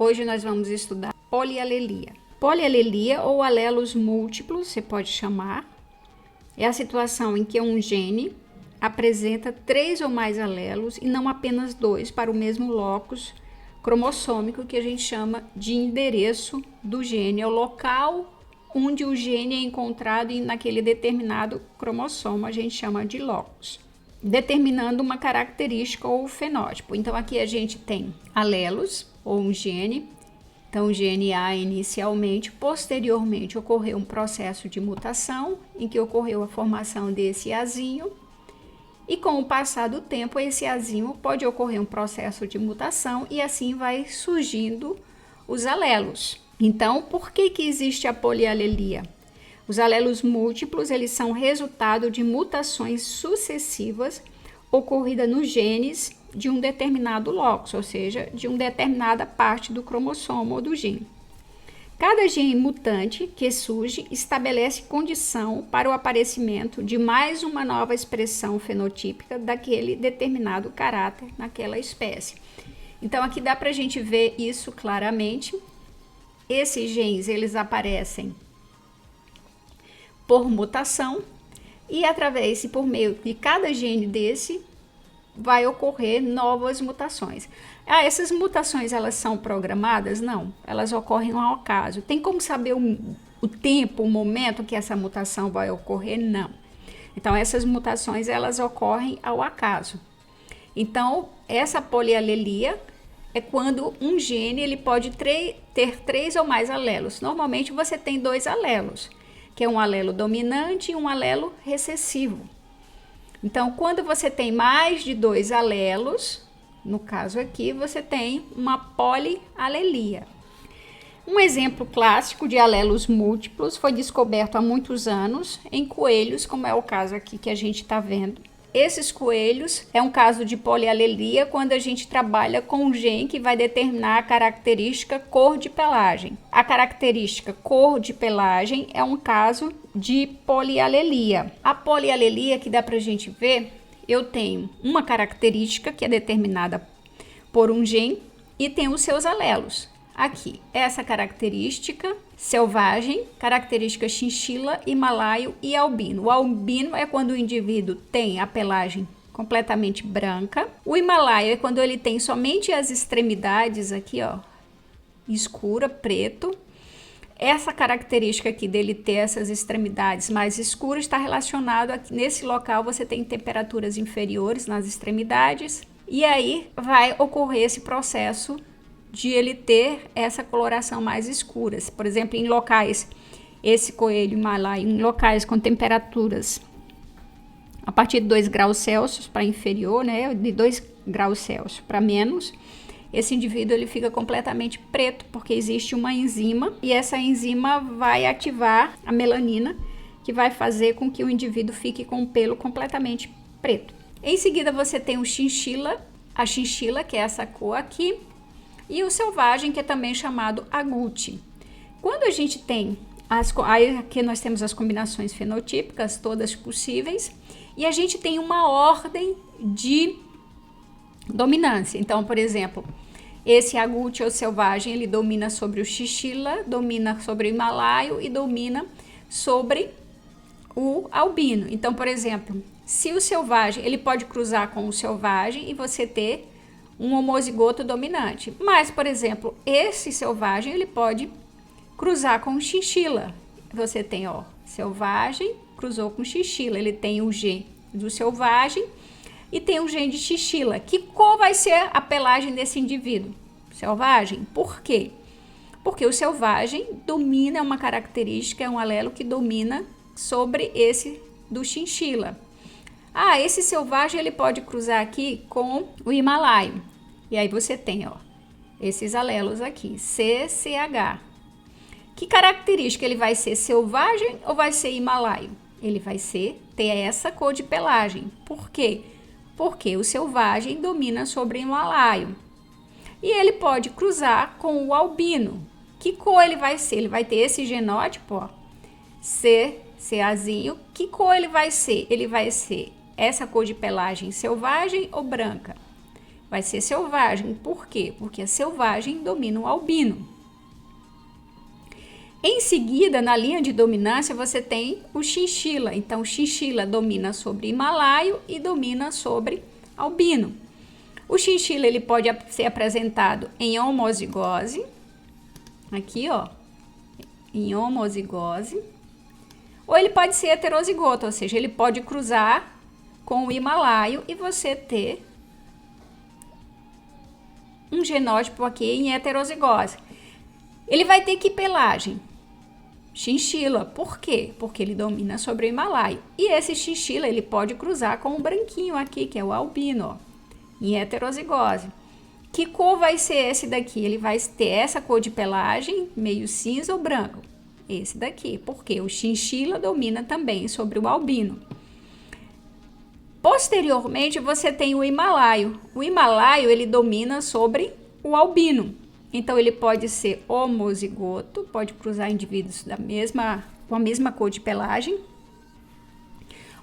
Hoje nós vamos estudar polialelia. Polialelia ou alelos múltiplos, você pode chamar, é a situação em que um gene apresenta 3 ou mais alelos e não apenas 2 para o mesmo locus cromossômico, que a gente chama de endereço do gene, é o local onde o gene é encontrado naquele determinado cromossomo, a gente chama de locus, determinando uma característica ou fenótipo. Então aqui a gente tem alelos ou um gene. Então o gene A inicialmente, posteriormente ocorreu um processo de mutação em que ocorreu a formação desse Azinho, e com o passar do tempo esse Azinho pode ocorrer um processo de mutação e assim vai surgindo os alelos. Então, por que existe a polialelia? Os alelos múltiplos, eles são resultado de mutações sucessivas ocorridas nos genes de um determinado locus, ou seja, de uma determinada parte do cromossomo ou do gene. Cada gene mutante que surge estabelece condição para o aparecimento de mais uma nova expressão fenotípica daquele determinado caráter naquela espécie. Então, aqui dá para a gente ver isso claramente. Esses genes, eles aparecem por mutação e através e por meio de cada gene desse vai ocorrer novas mutações. Essas mutações, elas são programadas? Não, elas ocorrem ao acaso. Tem como saber o tempo, o momento que essa mutação vai ocorrer? Não. Então, essas mutações, elas ocorrem ao acaso. Então, essa polialelia é quando um gene ele pode ter 3 ou mais alelos. Normalmente, você tem 2 alelos, que é um alelo dominante e um alelo recessivo. Então, quando você tem mais de 2 alelos, no caso aqui, você tem uma polialelia. Um exemplo clássico de alelos múltiplos foi descoberto há muitos anos em coelhos, como é o caso aqui que a gente está vendo. Esses coelhos é um caso de polialelia quando a gente trabalha com um gene que vai determinar a característica cor de pelagem. A característica cor de pelagem é um caso de polialelia. A polialelia que dá pra gente ver, eu tenho uma característica que é determinada por um gene e tem os seus alelos. Aqui, essa característica selvagem, característica chinchila, himalaio e albino. O albino é quando o indivíduo tem a pelagem completamente branca. O himalaio é quando ele tem somente as extremidades aqui, ó, escura, preto. Essa característica aqui dele ter essas extremidades mais escuras está relacionado a nesse local você tem temperaturas inferiores nas extremidades e aí vai ocorrer esse processo de ele ter essa coloração mais escura. Por exemplo, em locais, esse coelho himalaio, em locais com temperaturas a partir de 2 graus Celsius para inferior, né, de 2 graus Celsius para menos, esse indivíduo ele fica completamente preto, porque existe uma enzima e essa enzima vai ativar a melanina, que vai fazer com que o indivíduo fique com o pelo completamente preto. Em seguida você tem o chinchila, a chinchila, que é essa cor aqui, e o selvagem, que é também chamado agouti. Quando a gente tem, aí aqui nós temos as combinações fenotípicas, todas possíveis, e a gente tem uma ordem de dominância. Então, por exemplo, esse agouti ou selvagem, ele domina sobre o chinchila, domina sobre o himalaio e domina sobre o albino. Então, por exemplo, se o selvagem, ele pode cruzar com o selvagem e você ter um homozigoto dominante. Mas, por exemplo, esse selvagem, ele pode cruzar com o chinchila. Você tem, ó, selvagem, cruzou com chinchila. Ele tem o gene do selvagem e tem o gene de chinchila. Que cor vai ser a pelagem desse indivíduo? Selvagem. Por quê? Porque o selvagem domina uma característica, é um alelo que domina sobre esse do chinchila. Esse selvagem ele pode cruzar aqui com o himalaio. E aí você tem, ó, esses alelos aqui, CCH. Que característica? Ele vai ser selvagem ou vai ser himalaio? Ele vai ter essa cor de pelagem. Por quê? Porque o selvagem domina sobre o himalaio. E ele pode cruzar com o albino. Que cor ele vai ser? Ele vai ter esse genótipo, ó, CAzinho. Que cor ele vai ser? Ele vai ser essa cor de pelagem selvagem ou branca? Vai ser selvagem. Por quê? Porque a selvagem domina o albino. Em seguida, na linha de dominância, você tem o chinchila. Então, o chinchila domina sobre himalaio e domina sobre albino. O chinchila ele pode ser apresentado em homozigose. Aqui, ó. Em homozigose. Ou ele pode ser heterozigoto, ou seja, ele pode cruzar com o himalaio e você ter um genótipo aqui em heterozigose. Ele vai ter que pelagem? Chinchila. Por quê? Porque ele domina sobre o himalaio. E esse chinchila ele pode cruzar com o branquinho aqui, que é o albino, ó, em heterozigose. Que cor vai ser esse daqui? Ele vai ter essa cor de pelagem, meio cinza ou branco. Esse daqui, porque o chinchila domina também sobre o albino. Posteriormente, você tem o himalaio. O himalaio, ele domina sobre o albino. Então, ele pode ser homozigoto, pode cruzar indivíduos com a mesma cor de pelagem.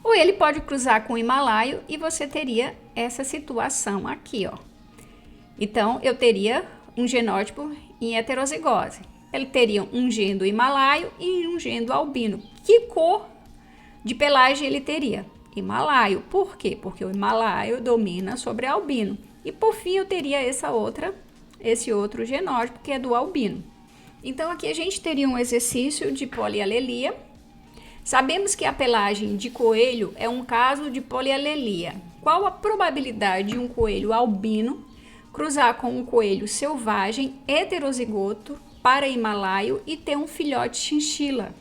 Ou ele pode cruzar com o himalaio e você teria essa situação aqui, ó. Então, eu teria um genótipo em heterozigose. Ele teria um gene do himalaio e um gene do albino. Que cor de pelagem ele teria? Himalaio. Por quê? Porque o himalaio domina sobre o albino. E por fim eu teria esse outro genótipo que é do albino. Então aqui a gente teria um exercício de polialelia. Sabemos que a pelagem de coelho é um caso de polialelia. Qual a probabilidade de um coelho albino cruzar com um coelho selvagem heterozigoto para himalaio e ter um filhote chinchila?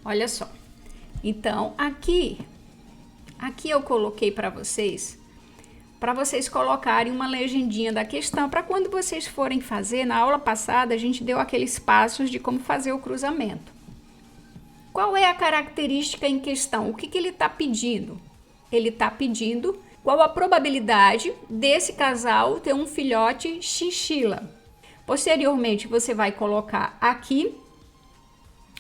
Olha só. Então, aqui eu coloquei para vocês colocarem uma legendinha da questão para quando vocês forem fazer. Na aula passada, a gente deu aqueles passos de como fazer o cruzamento. Qual é a característica em questão? O que ele está pedindo? Ele está pedindo qual a probabilidade desse casal ter um filhote chinchila. Posteriormente, você vai colocar aqui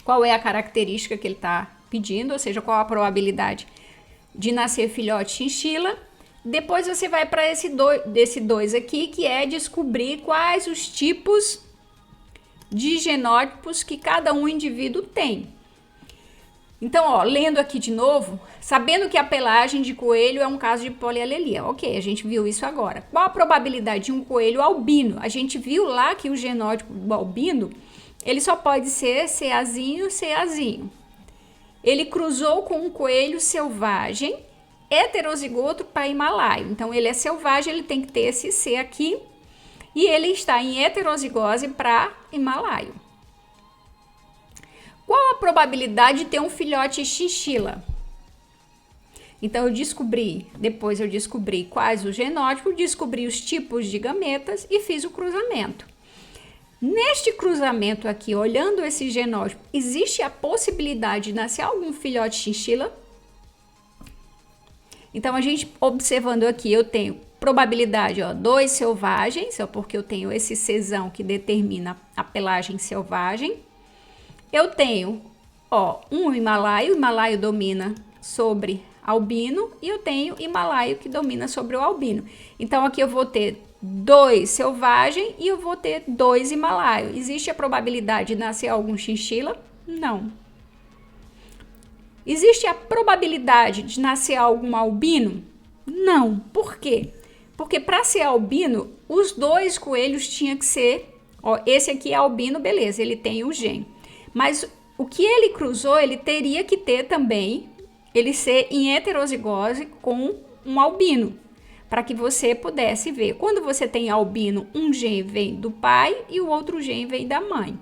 qual é a característica que ele está pedindo, ou seja, qual a probabilidade de nascer filhote chinchila. Depois você vai para desse dois aqui, que é descobrir quais os tipos de genótipos que cada um indivíduo tem. Então, ó, lendo aqui de novo, sabendo que a pelagem de coelho é um caso de polialelia. Ok, a gente viu isso agora. Qual a probabilidade de um coelho albino? A gente viu lá que o genótipo do albino, ele só pode ser CAzinho, CAzinho. Ele cruzou com um coelho selvagem, heterozigoto para himalaio. Então, ele é selvagem, ele tem que ter esse C aqui. E ele está em heterozigose para himalaio. Qual a probabilidade de ter um filhote chinchila? Então, depois eu descobri quais os genótipos, descobri os tipos de gametas e fiz o cruzamento. Neste cruzamento aqui, olhando esse genótipo, existe a possibilidade de nascer algum filhote chinchila? Então, a gente observando aqui, eu tenho probabilidade, ó, 2 selvagens, ó, porque eu tenho esse Czão que determina a pelagem selvagem. Eu tenho, ó, um himalaio, o himalaio domina sobre albino, e eu tenho himalaio que domina sobre o albino. Então, aqui eu vou ter 2 selvagem e eu vou ter 2 himalaio. Existe a probabilidade de nascer algum chinchila? Não. Existe a probabilidade de nascer algum albino? Não. Por quê? Porque para ser albino, os 2 coelhos tinham que ser, ó, esse aqui é albino, beleza, ele tem o gene. Mas o que ele cruzou, ele teria que ter também, ele ser em heterozigose com um albino, para que você pudesse ver. Quando você tem albino, um gene vem do pai e o outro gene vem da mãe.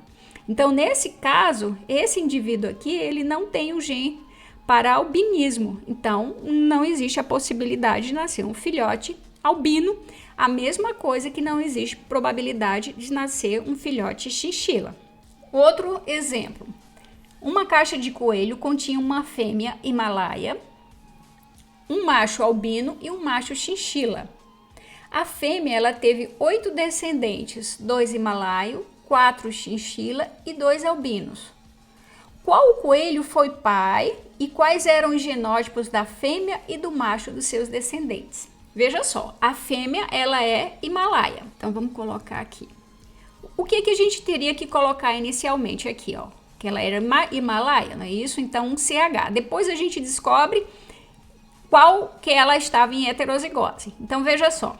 Então, nesse caso, esse indivíduo aqui, ele não tem o gene para albinismo. Então, não existe a possibilidade de nascer um filhote albino, a mesma coisa que não existe probabilidade de nascer um filhote chinchila. Outro exemplo, uma caixa de coelho continha uma fêmea himalaia, um macho albino e um macho chinchila. A fêmea ela teve 8 descendentes, 2 himalaio, 4 chinchila e 2 albinos. qual coelho foi pai e quais eram os genótipos da fêmea e do macho dos seus descendentes. Veja só, a fêmea ela é Himalaia. Então vamos colocar aqui. O que a gente teria que colocar inicialmente aqui, ó? Que ela era Himalaia, não é isso? Então um CH. Depois a gente descobre qual que ela estava em heterozigose. Então veja só.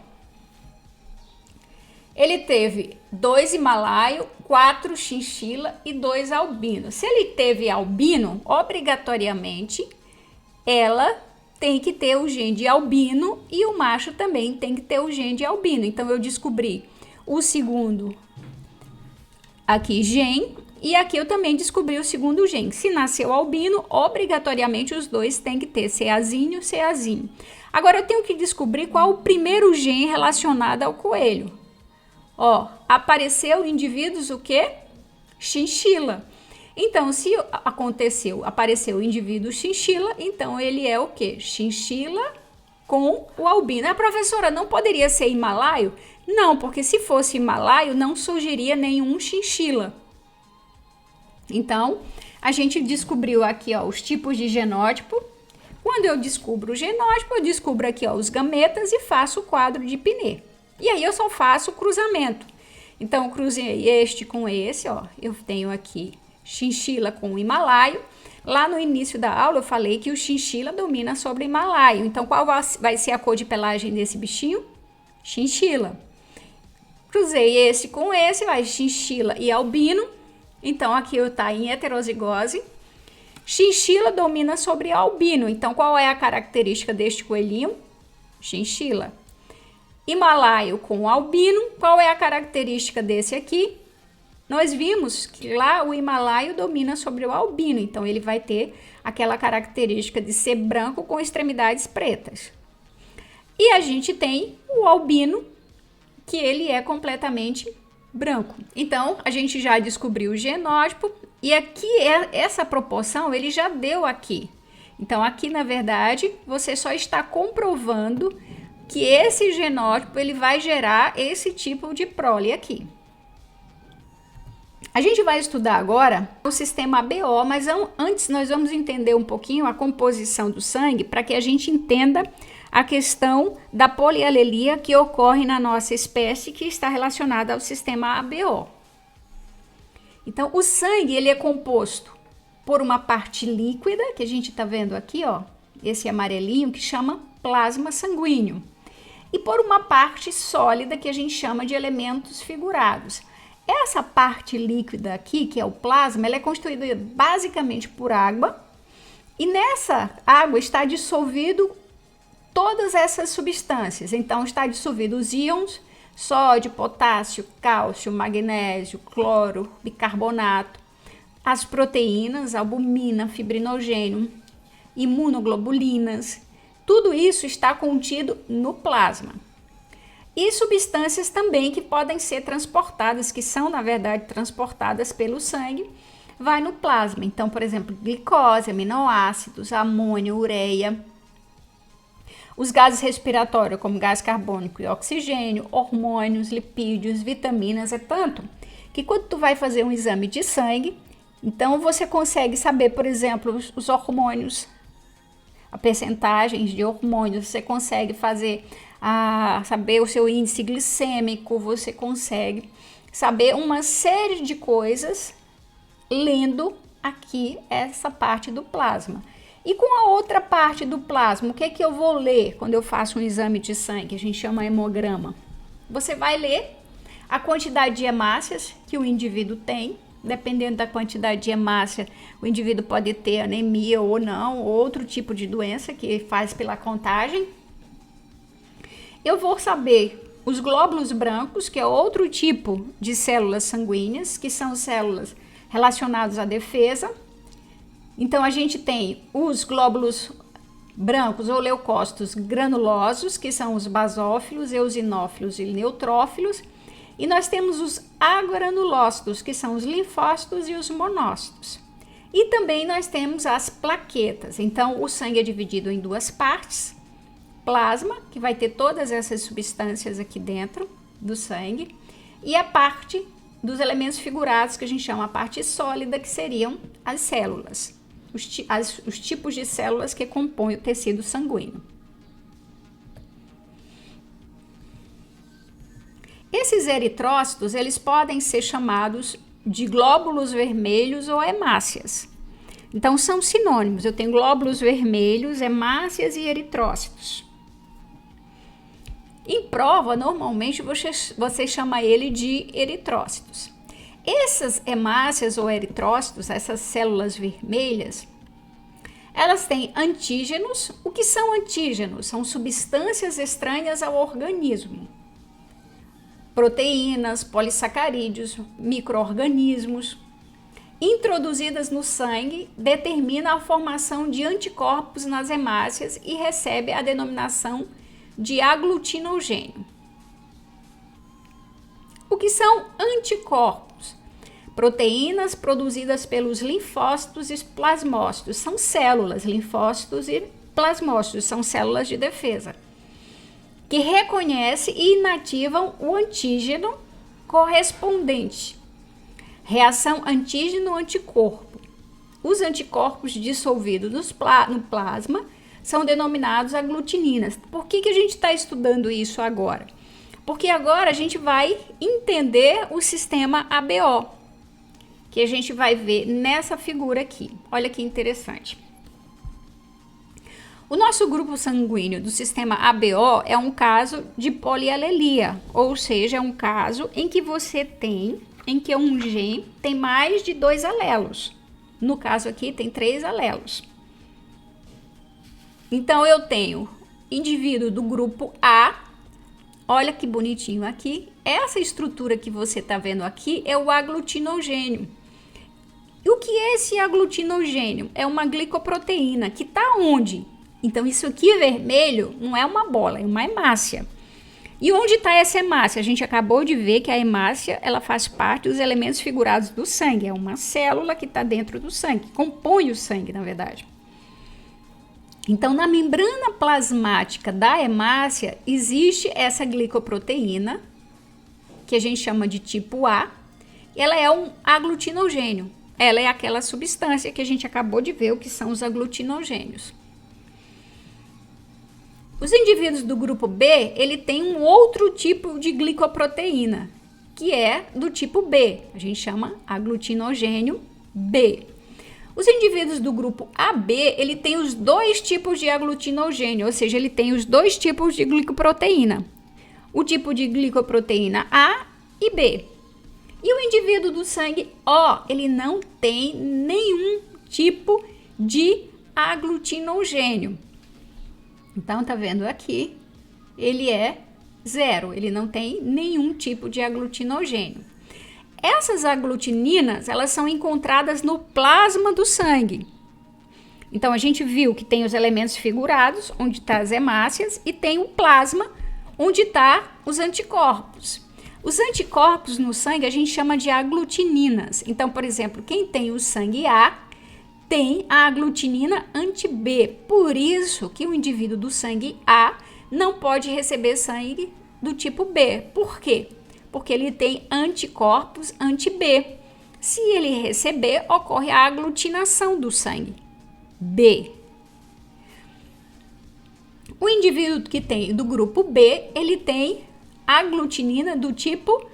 Ele teve 2 himalaio, 4 chinchila e 2 albino. Se ele teve albino, obrigatoriamente ela tem que ter o gene de albino e o macho também tem que ter o gene de albino. Então eu descobri o segundo aqui gene e aqui eu também descobri o segundo gene. Se nasceu albino, obrigatoriamente os dois têm que ter CAzinho, CAzinho. Agora eu tenho que descobrir qual o primeiro gene relacionado ao coelho. Ó, apareceu indivíduos o quê? Chinchila. Então, se apareceu o indivíduo chinchila, então ele é o quê? Chinchila com o albino. A professora, não poderia ser himalaio? Não, porque se fosse himalaio, não surgiria nenhum chinchila. Então, a gente descobriu aqui, ó, os tipos de genótipo. Quando eu descubro o genótipo, eu descubro aqui, ó, os gametas e faço o quadro de Pinet. E aí eu só faço o cruzamento. Então, eu cruzei este com esse, ó. Eu tenho aqui chinchila com o himalaio. Lá no início da aula eu falei que o chinchila domina sobre o himalaio. Então, qual vai ser a cor de pelagem desse bichinho? Chinchila. Cruzei esse com esse, vai chinchila e albino. Então, aqui eu tá em heterozigose. Chinchila domina sobre albino. Então, qual é a característica deste coelhinho? Chinchila. Himalaio com albino, qual é a característica desse aqui? Nós vimos que lá o himalaio domina sobre o albino, então ele vai ter aquela característica de ser branco com extremidades pretas. E a gente tem o albino, que ele é completamente branco. Então, a gente já descobriu o genótipo, e aqui, essa proporção, ele já deu aqui. Então, aqui, na verdade, você só está comprovando que esse genótipo ele vai gerar esse tipo de prole aqui. A gente vai estudar agora o sistema ABO, mas antes nós vamos entender um pouquinho a composição do sangue para que a gente entenda a questão da polialelia que ocorre na nossa espécie que está relacionada ao sistema ABO. Então, o sangue ele é composto por uma parte líquida, que a gente está vendo aqui, ó, esse amarelinho que chama plasma sanguíneo. E por uma parte sólida que a gente chama de elementos figurados. Essa parte líquida aqui, que é o plasma, ela é constituída basicamente por água, e nessa água está dissolvido todas essas substâncias. Então, está dissolvido os íons, sódio, potássio, cálcio, magnésio, cloro, bicarbonato, as proteínas, albumina, fibrinogênio, imunoglobulinas. Tudo isso está contido no plasma. E substâncias também que podem ser transportadas, que são, na verdade, transportadas pelo sangue, vai no plasma. Então, por exemplo, glicose, aminoácidos, amônio, ureia. Os gases respiratórios, como gás carbônico e oxigênio, hormônios, lipídios, vitaminas, é tanto que quando tu vai fazer um exame de sangue, então você consegue saber, por exemplo, os hormônios, a percentagens de hormônios, você consegue saber o seu índice glicêmico, você consegue saber uma série de coisas lendo aqui essa parte do plasma. E com a outra parte do plasma, o que é que eu vou ler quando eu faço um exame de sangue, que a gente chama hemograma? Você vai ler a quantidade de hemácias que o indivíduo tem. Dependendo da quantidade de hemácia, o indivíduo pode ter anemia ou não, ou outro tipo de doença que faz pela contagem. Eu vou saber os glóbulos brancos, que é outro tipo de células sanguíneas, que são células relacionadas à defesa. Então, a gente tem os glóbulos brancos ou leucócitos granulosos, que são os basófilos, eosinófilos e neutrófilos. E nós temos os agranulócitos, que são os linfócitos e os monócitos. E também nós temos as plaquetas. Então, o sangue é dividido em duas partes. Plasma, que vai ter todas essas substâncias aqui dentro do sangue. E a parte dos elementos figurados, que a gente chama a parte sólida, que seriam as células, os tipos de células que compõem o tecido sanguíneo. Esses eritrócitos, eles podem ser chamados de glóbulos vermelhos ou hemácias. Então, são sinônimos. Eu tenho glóbulos vermelhos, hemácias e eritrócitos. Em prova, normalmente, você chama ele de eritrócitos. Essas hemácias ou eritrócitos, essas células vermelhas, elas têm antígenos. O que são antígenos? São substâncias estranhas ao organismo. Proteínas, polissacarídeos, micro-organismos, introduzidas no sangue, determina a formação de anticorpos nas hemácias e recebe a denominação de aglutinogênio. O que são anticorpos? Proteínas produzidas pelos linfócitos e plasmócitos. São células, linfócitos e plasmócitos, são células de defesa, que reconhecem e inativam o antígeno correspondente. Reação antígeno-anticorpo. Os anticorpos dissolvidos no plasma são denominados aglutininas. Por que a gente está estudando isso agora? Porque agora a gente vai entender o sistema ABO, que a gente vai ver nessa figura aqui. Olha que interessante. O nosso grupo sanguíneo do sistema ABO é um caso de polialelia, ou seja, é um caso em que um gene tem mais de 2 alelos. No caso aqui, tem 3 alelos. Então, eu tenho indivíduo do grupo A. Olha que bonitinho aqui. Essa estrutura que você está vendo aqui é o aglutinogênio. E o que é esse aglutinogênio? É uma glicoproteína que está onde? Então, isso aqui vermelho não é uma bola, é uma hemácia. E onde está essa hemácia? A gente acabou de ver que a hemácia, ela faz parte dos elementos figurados do sangue. É uma célula que está dentro do sangue, que compõe o sangue, na verdade. Então, na membrana plasmática da hemácia, existe essa glicoproteína, que a gente chama de tipo A. Ela é um aglutinogênio. Ela é aquela substância que a gente acabou de ver, o que são os aglutinogênios. Os indivíduos do grupo B, ele tem um outro tipo de glicoproteína, que é do tipo B. A gente chama aglutinogênio B. Os indivíduos do grupo AB, ele tem os 2 tipos de aglutinogênio, ou seja, ele tem os 2 tipos de glicoproteína. O tipo de glicoproteína A e B. E o indivíduo do sangue O, ele não tem nenhum tipo de aglutinogênio. Então, tá vendo aqui, ele é 0, ele não tem nenhum tipo de aglutinogênio. Essas aglutininas, elas são encontradas no plasma do sangue. Então, a gente viu que tem os elementos figurados, onde estão as hemácias, e tem o plasma, onde estão os anticorpos. Os anticorpos no sangue a gente chama de aglutininas. Então, por exemplo, quem tem o sangue A, tem a aglutinina anti-B. Por isso que o indivíduo do sangue A não pode receber sangue do tipo B. Por quê? Porque ele tem anticorpos anti-B. Se ele receber, ocorre a aglutinação do sangue B. O indivíduo que tem do grupo B, ele tem aglutinina do tipo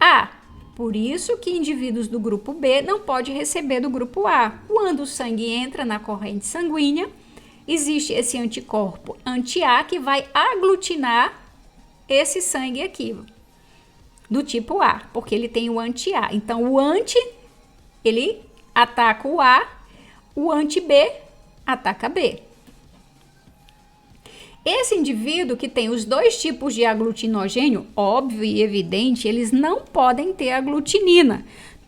A. Por isso que indivíduos do grupo B não podem receber do grupo A. Quando o sangue entra na corrente sanguínea, existe esse anticorpo anti-A que vai aglutinar esse sangue aqui, do tipo A, porque ele tem o anti-A. Então, o anti, ele ataca o A, o anti-B ataca B. Esse indivíduo que tem os 2 tipos de aglutinogênio, óbvio e evidente, eles não podem ter aglutinina.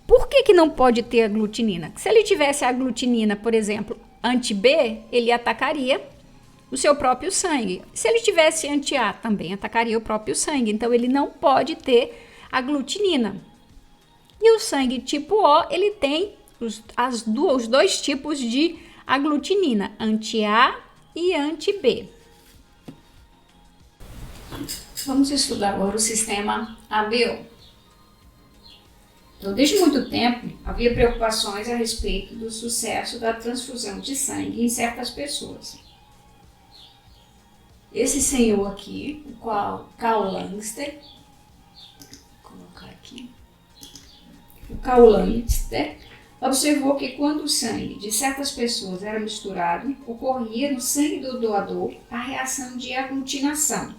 Por que não pode ter aglutinina? Se ele tivesse aglutinina, por exemplo, anti-B, ele atacaria o seu próprio sangue. Se ele tivesse anti-A, também atacaria o próprio sangue. Então, ele não pode ter aglutinina. E o sangue tipo O, ele tem os 2 tipos de aglutinina, anti-A e anti-B. Vamos estudar agora o sistema ABO. Então, desde muito tempo, havia preocupações a respeito do sucesso da transfusão de sangue em certas pessoas. Esse senhor aqui, o Karl Landster, vou colocar aqui, o Karl Landster observou que quando o sangue de certas pessoas era misturado, ocorria no sangue do doador a reação de aglutinação.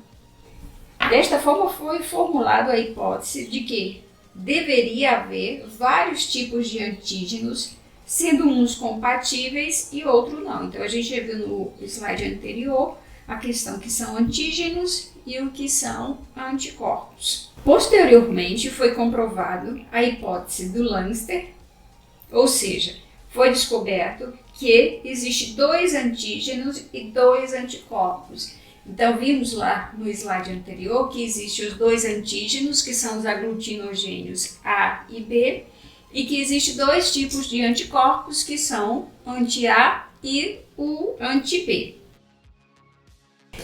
Desta forma foi formulada a hipótese de que deveria haver vários tipos de antígenos, sendo uns compatíveis e outros não. Então a gente já viu no slide anterior a questão que são antígenos e o que são anticorpos. Posteriormente foi comprovado a hipótese do Landster, ou seja, foi descoberto que existe 2 antígenos e 2 anticorpos. Então vimos lá no slide anterior que existem os 2 antígenos, que são os aglutinogênios A e B, e que existem 2 tipos de anticorpos, que são anti-A e o anti-B.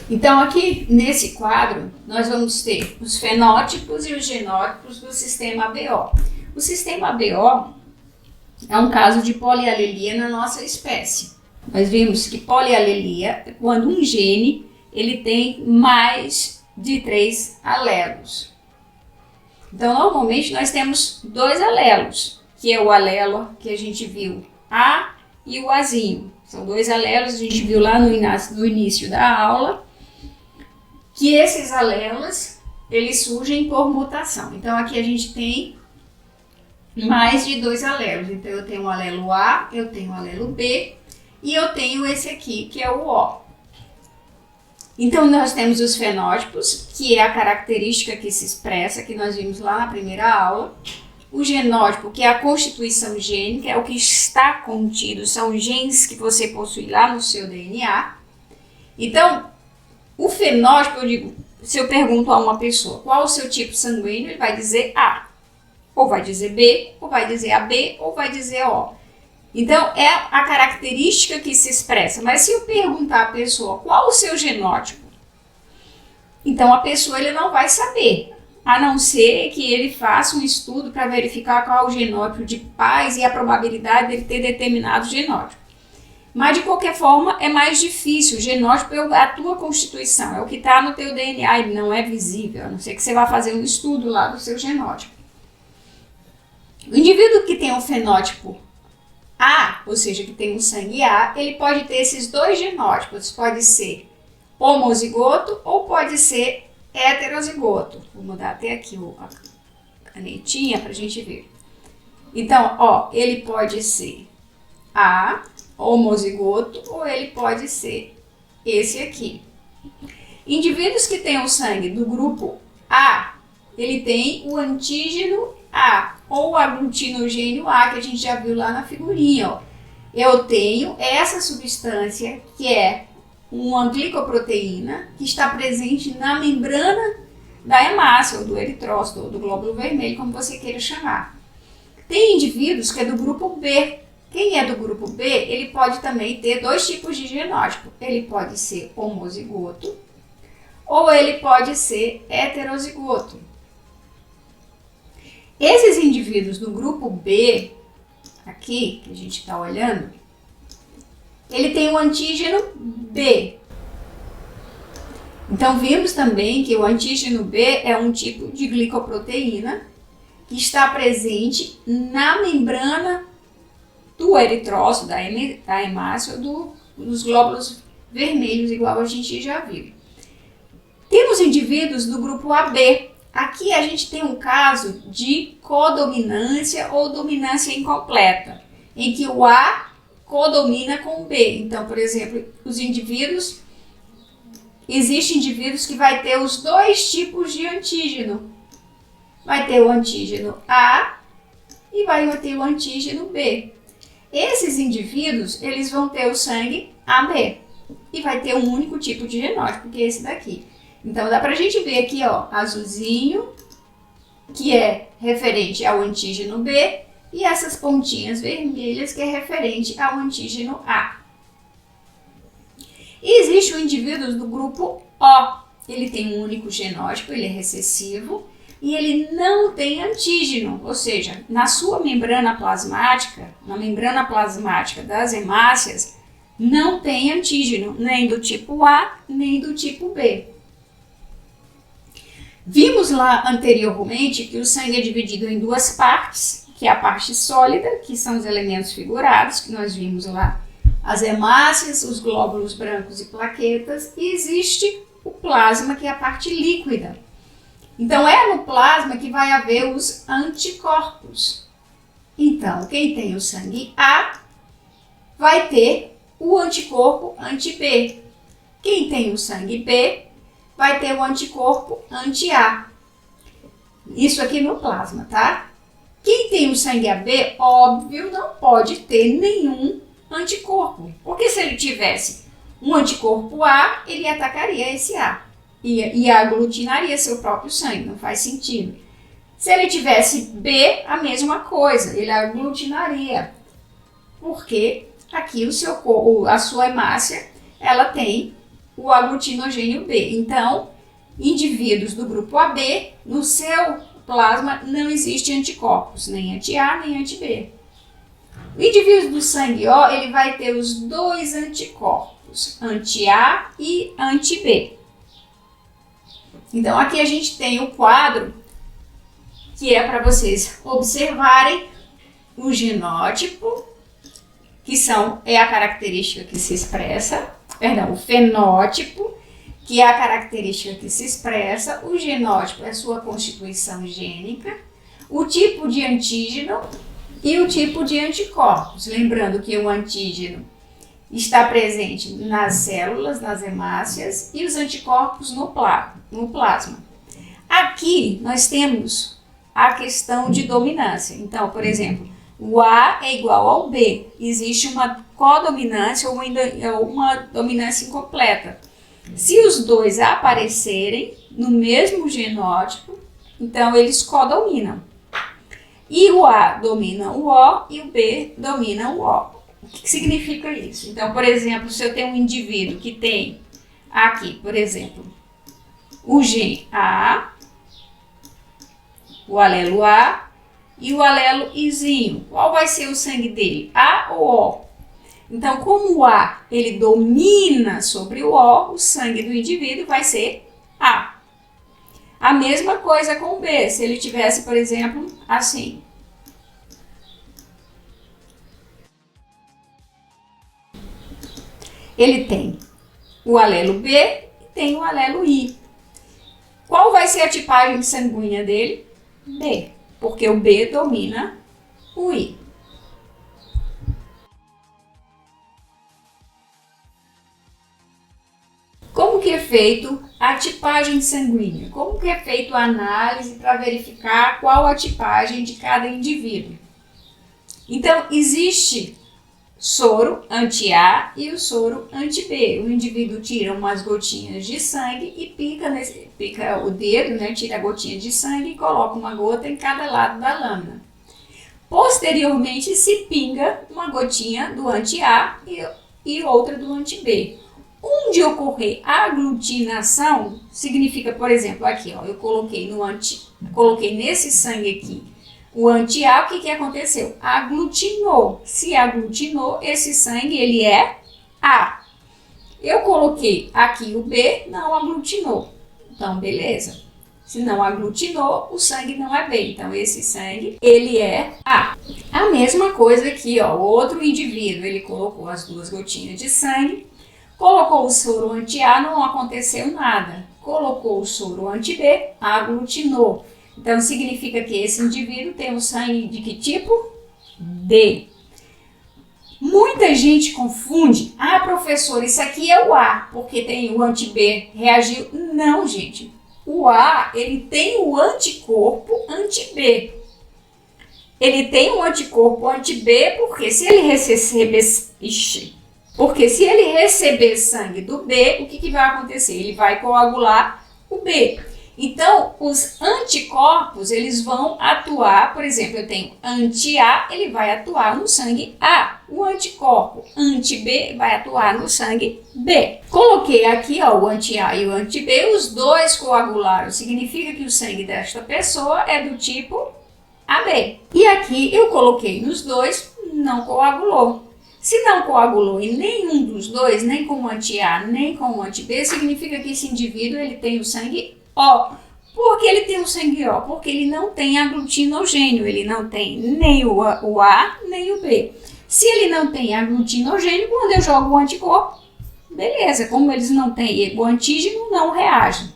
Então aqui nesse quadro nós vamos ter os fenótipos e os genótipos do sistema ABO. O sistema ABO é um caso de polialelia na nossa espécie. Nós vimos que polialelia é quando um gene ele tem mais de 3 alelos. Então normalmente nós temos 2 alelos, que é o alelo que a gente viu A e o Azinho. São 2 alelos, a gente viu lá no início da aula, que esses alelos, eles surgem por mutação. Então aqui a gente tem mais de 2 alelos. Então eu tenho o alelo A, eu tenho o alelo B e eu tenho esse aqui, que é o O. Então nós temos os fenótipos, que é a característica que se expressa, que nós vimos lá na primeira aula. O genótipo, que é a constituição gênica, é o que está contido, são genes que você possui lá no seu DNA. Então, o fenótipo, eu digo, se eu pergunto a uma pessoa qual o seu tipo sanguíneo, ele vai dizer A, ou vai dizer B, ou vai dizer AB, ou vai dizer O. Então, é a característica que se expressa. Mas se eu perguntar à pessoa qual o seu genótipo, então a pessoa ele não vai saber, a não ser que ele faça um estudo para verificar qual é o genótipo de pais e a probabilidade dele ter determinado genótipo. Mas, de qualquer forma, é mais difícil. O genótipo é a tua constituição, é o que está no teu DNA, ele não é visível, a não ser que você vá fazer um estudo lá do seu genótipo. O indivíduo que tem um fenótipo A, ou seja, que tem um sangue A, ele pode ter esses 2 genótipos, pode ser homozigoto ou pode ser heterozigoto. Vou mudar até aqui a canetinha para a gente ver. Então, ó, ele pode ser A, homozigoto, ou ele pode ser esse aqui. Indivíduos que têm o sangue do grupo A, ele tem o antígeno A, ou o aglutinogênio A, que a gente já viu lá na figurinha, ó. Eu tenho essa substância que é uma glicoproteína que está presente na membrana da hemácia, ou do eritrócito, ou do glóbulo vermelho, como você queira chamar. Tem indivíduos que é do grupo B. Quem é do grupo B, ele pode também ter 2 tipos de genótipo. Ele pode ser homozigoto, ou ele pode ser heterozigoto. Esses indivíduos do grupo B, aqui, que a gente está olhando, ele tem o antígeno B. Então, vimos também que o antígeno B é um tipo de glicoproteína que está presente na membrana do eritrócito, da hemácia, dos glóbulos vermelhos, igual a gente já viu. Temos indivíduos do grupo AB. Aqui a gente tem um caso de codominância ou dominância incompleta, em que o A codomina com o B. Então, por exemplo, existem indivíduos que vai ter os 2 tipos de antígeno. Vai ter o antígeno A e vai ter o antígeno B. Esses indivíduos, eles vão ter o sangue AB e vai ter um único tipo de genótipo, que é esse daqui. Então, dá pra gente ver aqui, ó, azulzinho, que é referente ao antígeno B, e essas pontinhas vermelhas, que é referente ao antígeno A. E existe o indivíduo do grupo O. Ele tem um único genótipo, ele é recessivo, e ele não tem antígeno, ou seja, na sua membrana plasmática, na membrana plasmática das hemácias, não tem antígeno, nem do tipo A, nem do tipo B. Vimos lá anteriormente que o sangue é dividido em duas partes, que é a parte sólida, que são os elementos figurados, que nós vimos lá, as hemácias, os glóbulos brancos e plaquetas, e existe o plasma, que é a parte líquida. Então, é no plasma que vai haver os anticorpos. Então, quem tem o sangue A vai ter o anticorpo anti-B. Quem tem o sangue B vai ter o anticorpo anti-A. Isso aqui no plasma, tá? Quem tem o sangue AB, óbvio, não pode ter nenhum anticorpo. Porque se ele tivesse um anticorpo A, ele atacaria esse A. E aglutinaria seu próprio sangue, não faz sentido. Se ele tivesse B, a mesma coisa, ele aglutinaria. Porque aqui a sua hemácia, ela tem o aglutinogênio B. Então, indivíduos do grupo AB, no seu plasma não existe anticorpos, nem anti-A, nem anti-B. O indivíduo do sangue O, ele vai ter os dois anticorpos, anti-A e anti-B. Então, aqui a gente tem o quadro que é para vocês observarem o genótipo, que é a característica que se expressa, o fenótipo, que é a característica que se expressa, o genótipo é a sua constituição gênica, o tipo de antígeno e o tipo de anticorpos. Lembrando que o antígeno está presente nas células, nas hemácias, e os anticorpos no plasma. Aqui nós temos a questão de dominância. Então, por exemplo, o A é igual ao B. Existe uma codominância ou uma dominância incompleta. Se os dois aparecerem no mesmo genótipo, então eles codominam. E o A domina o O e o B domina o O. O que significa isso? Então, por exemplo, se eu tenho um indivíduo que tem aqui, por exemplo, o gene A, o alelo A e o alelo Izinho, qual vai ser o sangue dele? A ou O? Então, como o A ele domina sobre o O sangue do indivíduo vai ser A. A mesma coisa com o B, se ele tivesse, por exemplo, assim. Ele tem o alelo B e tem o alelo I. Qual vai ser a tipagem sanguínea dele? B, porque o B domina o I. Como que é feito a tipagem sanguínea? Como que é feito a análise para verificar qual a tipagem de cada indivíduo? Então, existe soro anti-A e o soro anti-B. O indivíduo tira umas gotinhas de sangue e pica o dedo, tira a gotinha de sangue e coloca uma gota em cada lado da lâmina. Posteriormente, se pinga uma gotinha do anti-A e outra do anti-B. Onde ocorrer a aglutinação, significa, por exemplo, aqui, ó, eu coloquei nesse sangue aqui o anti-A, o que aconteceu? Aglutinou. Se aglutinou, esse sangue ele é A. Eu coloquei aqui o B, não aglutinou. Então, beleza. Se não aglutinou, o sangue não é B. Então, esse sangue, ele é A. A mesma coisa aqui, ó, outro indivíduo, ele colocou as duas gotinhas de sangue, colocou o soro anti-A, não aconteceu nada. Colocou o soro anti-B, aglutinou. Então, significa que esse indivíduo tem o sangue de que tipo? D. Muita gente confunde. Ah, professor, isso aqui é o A, porque tem o anti-B, reagiu. Não, gente. O A, ele tem o anticorpo anti-B. Ele tem o anticorpo anti-B porque se ele receber sangue do B, o que vai acontecer? Ele vai coagular o B. Então, os anticorpos, eles vão atuar, por exemplo, eu tenho anti-A, ele vai atuar no sangue A. O anticorpo anti-B vai atuar no sangue B. Coloquei aqui, ó, o anti-A e o anti-B, os dois coagularam. Significa que o sangue desta pessoa é do tipo AB. E aqui eu coloquei nos dois, não coagulou. Se não coagulou em nenhum dos dois, nem com o anti-A, nem com o anti-B, significa que esse indivíduo ele tem o sangue O. Por que ele tem o sangue O? Porque ele não tem aglutinogênio, ele não tem nem o A, nem o B. Se ele não tem aglutinogênio, quando eu jogo o anticorpo, beleza, como eles não têm o antígeno, não reagem.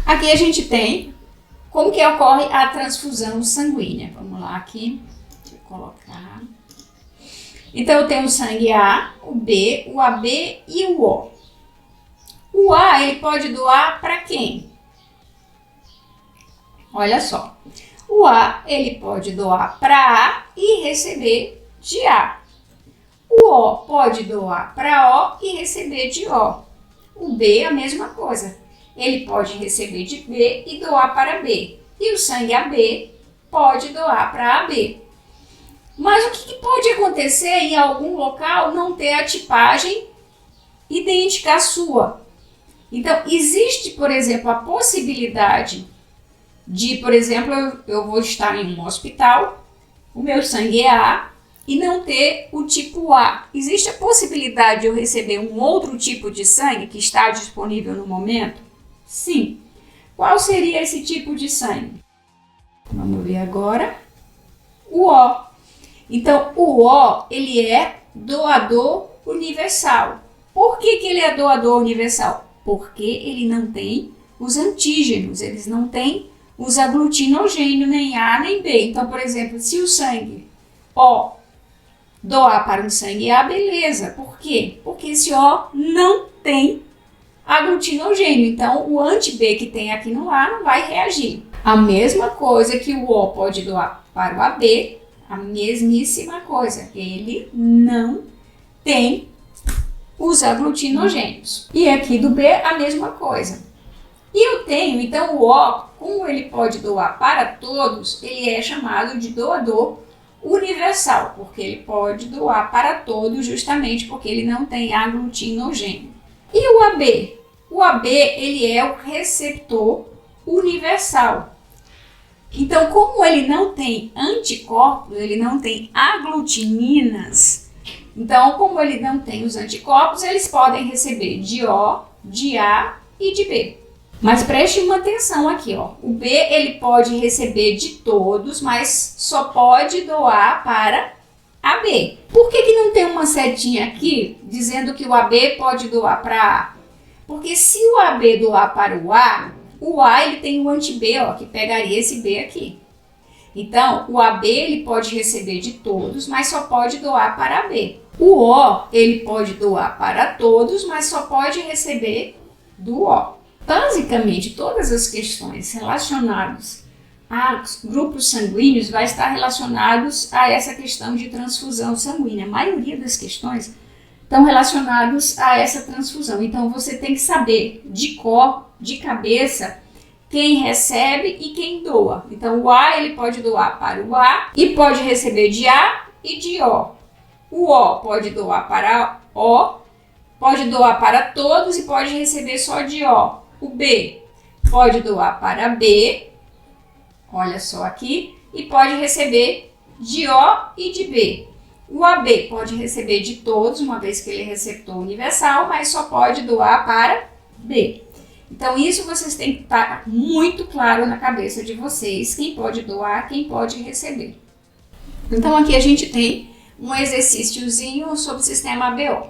Aqui a gente tem como que ocorre a transfusão sanguínea. Vamos lá aqui, deixa eu colocar. Então eu tenho o sangue A, o B, o AB e o O. O A, ele pode doar para quem? Olha só. O A, ele pode doar para A e receber de A. O O pode doar para O e receber de O. O B, a mesma coisa. Ele pode receber de B e doar para B. E o sangue AB pode doar para AB. Mas o que pode acontecer em algum local não ter a tipagem idêntica à sua? Então, existe, por exemplo, a possibilidade de, por exemplo, eu vou estar em um hospital, o meu sangue é A e não ter o tipo A. Existe a possibilidade de eu receber um outro tipo de sangue que está disponível no momento? Sim. Qual seria esse tipo de sangue? Vamos ver agora. O O. Então, o O, ele é doador universal. Por que ele é doador universal? Porque ele não tem os antígenos, eles não têm os aglutinogênios, nem A nem B. Então, por exemplo, se o sangue O doar para um sangue A, beleza. Por quê? Porque esse O não tem aglutinogênio. Então, o anti-B que tem aqui no A não vai reagir. A mesma coisa que o O pode doar para o AB, a mesmíssima coisa. Ele não tem os aglutinogênios. E aqui do B, a mesma coisa. E eu tenho, então, o O, como ele pode doar para todos, ele é chamado de doador universal, porque ele pode doar para todos justamente porque ele não tem aglutinogênio. E o AB? O AB, ele é o receptor universal. Então, como ele não tem anticorpos, ele não tem aglutininas, então, como ele não tem os anticorpos, eles podem receber de O, de A e de B. Mas preste uma atenção aqui, ó. O B, ele pode receber de todos, mas só pode doar para AB. Por que não tem uma setinha aqui dizendo que o AB pode doar para A? Porque se o AB doar para o A ele tem o anti-B, ó, que pegaria esse B aqui. Então, o AB ele pode receber de todos, mas só pode doar para AB. O O ele pode doar para todos, mas só pode receber do O. Basicamente, todas as questões relacionadas a grupos sanguíneos vai estar relacionados a essa questão de transfusão sanguínea. A maioria das questões estão relacionadas a essa transfusão. Então, você tem que saber de cor, de cabeça, quem recebe e quem doa. Então, o A ele pode doar para o A e pode receber de A e de O. O O pode doar para O, pode doar para todos e pode receber só de O. O B pode doar para B, olha só aqui, e pode receber de O e de B. O AB pode receber de todos, uma vez que ele é receptor universal, mas só pode doar para B. Então, isso vocês têm que estar muito claro na cabeça de vocês, quem pode doar, quem pode receber. Então, aqui a gente tem um exercíciozinho sobre o sistema ABO.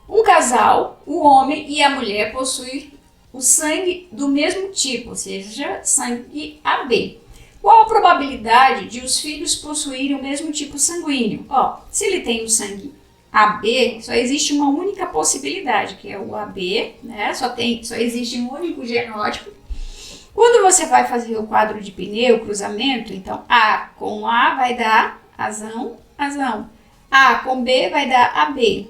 Um casal, o homem e a mulher, possuem o sangue do mesmo tipo, ou seja, sangue AB. Qual a probabilidade de os filhos possuírem o mesmo tipo sanguíneo? Ó, se ele tem o sangue AB, só existe uma única possibilidade, que é o AB, né? Só existe um único genótipo. Quando você vai fazer o quadro de Pinel, cruzamento, então A com A vai dar azão, azão. A com B vai dar AB.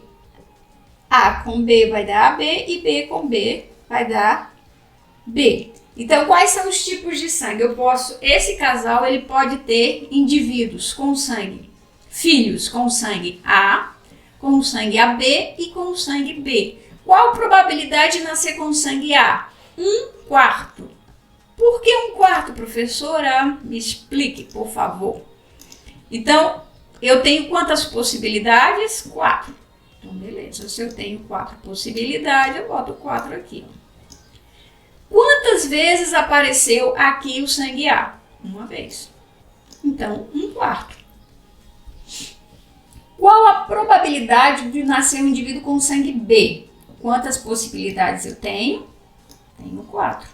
A com B vai dar AB e B com B vai dar B. Então, quais são os tipos de sangue? Esse casal, ele pode ter indivíduos com sangue, filhos com sangue A, com sangue AB e com sangue B. Qual a probabilidade de nascer com sangue A? 1/4. Por que 1/4, professora? Me explique, por favor. Então, eu tenho quantas possibilidades? 4. Então, beleza. Se eu tenho 4 possibilidades, eu boto 4 aqui. Quantas vezes apareceu aqui o sangue A? Uma vez. Então, 1/4. Qual a probabilidade de nascer um indivíduo com sangue B? Quantas possibilidades eu tenho? Tenho 4.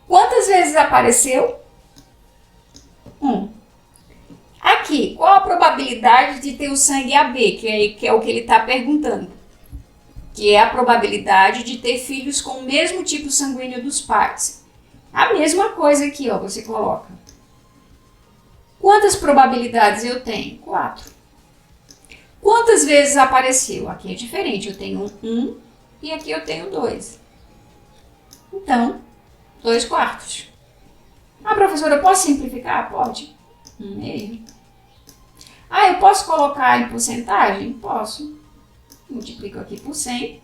Quantas vezes apareceu? 1. Aqui, qual a probabilidade de ter o sangue AB, que é o que ele está perguntando? Que é a probabilidade de ter filhos com o mesmo tipo sanguíneo dos pais. A mesma coisa aqui, ó, você coloca. Quantas probabilidades eu tenho? 4. Quantas vezes apareceu? Aqui é diferente, eu tenho 1 e aqui eu tenho 2. Então, 2/4. Ah, professora, eu posso simplificar? Pode. 1/2. Ah, eu posso colocar em porcentagem? Posso. Multiplico aqui por 100.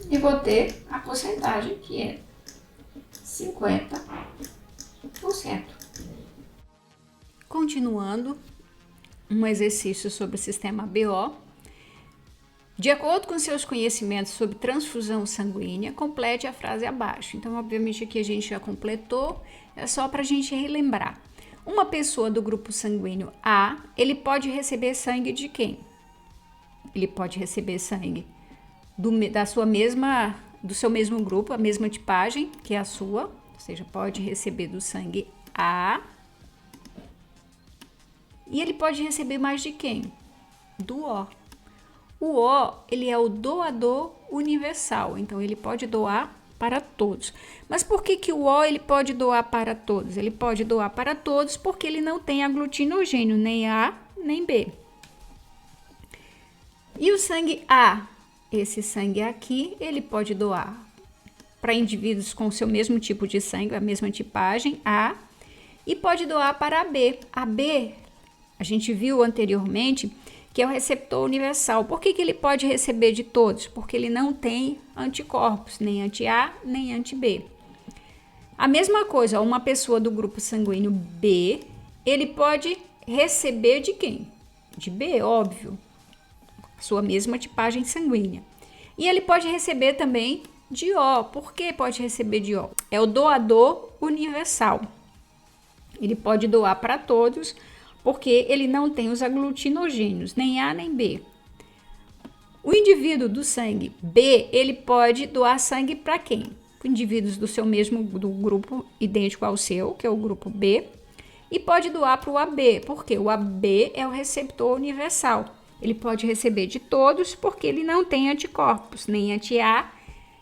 E vou ter a porcentagem que é 50%. Continuando, um exercício sobre o sistema BO. De acordo com seus conhecimentos sobre transfusão sanguínea, complete a frase abaixo. Então, obviamente, aqui a gente já completou, é só para a gente relembrar. Uma pessoa do grupo sanguíneo A, ele pode receber sangue de quem? Ele pode receber sangue do seu mesmo grupo, a mesma tipagem que é a sua, ou seja, pode receber do sangue A. E ele pode receber mais de quem? Do O. O O, ele é o doador universal, então ele pode doar para todos. Mas por que o O ele pode doar para todos? Ele pode doar para todos porque ele não tem aglutinogênio, nem A nem B. E o sangue A? Esse sangue aqui, ele pode doar para indivíduos com o seu mesmo tipo de sangue, a mesma tipagem, A, e pode doar para a B. A B, a gente viu anteriormente, que é o receptor universal. Por que ele pode receber de todos? Porque ele não tem anticorpos, nem anti-A, nem anti-B. A mesma coisa, uma pessoa do grupo sanguíneo B, ele pode receber de quem? De B, óbvio. Sua mesma tipagem sanguínea. E ele pode receber também de O. Por que pode receber de O? É o doador universal. Ele pode doar para todos, porque ele não tem os aglutinogênios, nem A nem B. O indivíduo do sangue B, ele pode doar sangue para quem? Indivíduos do grupo idêntico ao seu, que é o grupo B, e pode doar para o AB, porque o AB é o receptor universal. Ele pode receber de todos, porque ele não tem anticorpos, nem anti-A,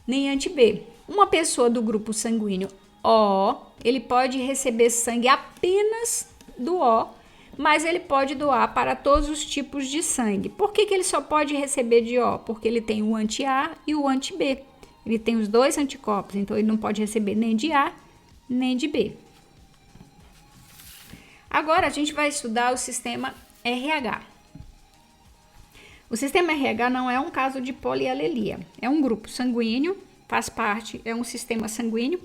nem anti-B. Uma pessoa do grupo sanguíneo O, ele pode receber sangue apenas do O, mas ele pode doar para todos os tipos de sangue. Por que ele só pode receber de O? Porque ele tem o anti-A e o anti-B. Ele tem os dois anticorpos, então ele não pode receber nem de A, nem de B. Agora a gente vai estudar o sistema RH. O sistema RH não é um caso de polialelia, é um grupo sanguíneo, faz parte, é um sistema sanguíneo.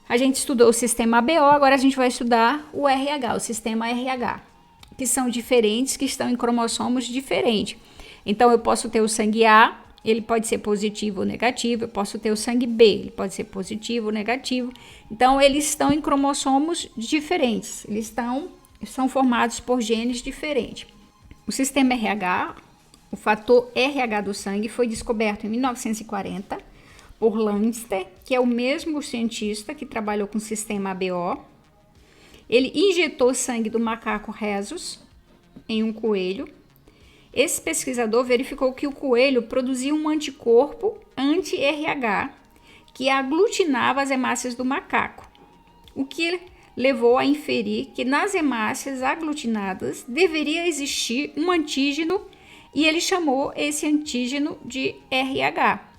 A gente estudou o sistema ABO, agora a gente vai estudar o RH, o sistema RH, que são diferentes, que estão em cromossomos diferentes. Então, eu posso ter o sangue A, ele pode ser positivo ou negativo, eu posso ter o sangue B, ele pode ser positivo ou negativo. Então, eles estão em cromossomos diferentes, são formados por genes diferentes. O sistema RH, o fator RH do sangue, foi descoberto em 1940 por Lanster, que é o mesmo cientista que trabalhou com o sistema ABO. Ele injetou sangue do macaco rhesus em um coelho. Esse pesquisador verificou que o coelho produzia um anticorpo anti-RH que aglutinava as hemácias do macaco, o que levou a inferir que nas hemácias aglutinadas deveria existir um antígeno e ele chamou esse antígeno de RH.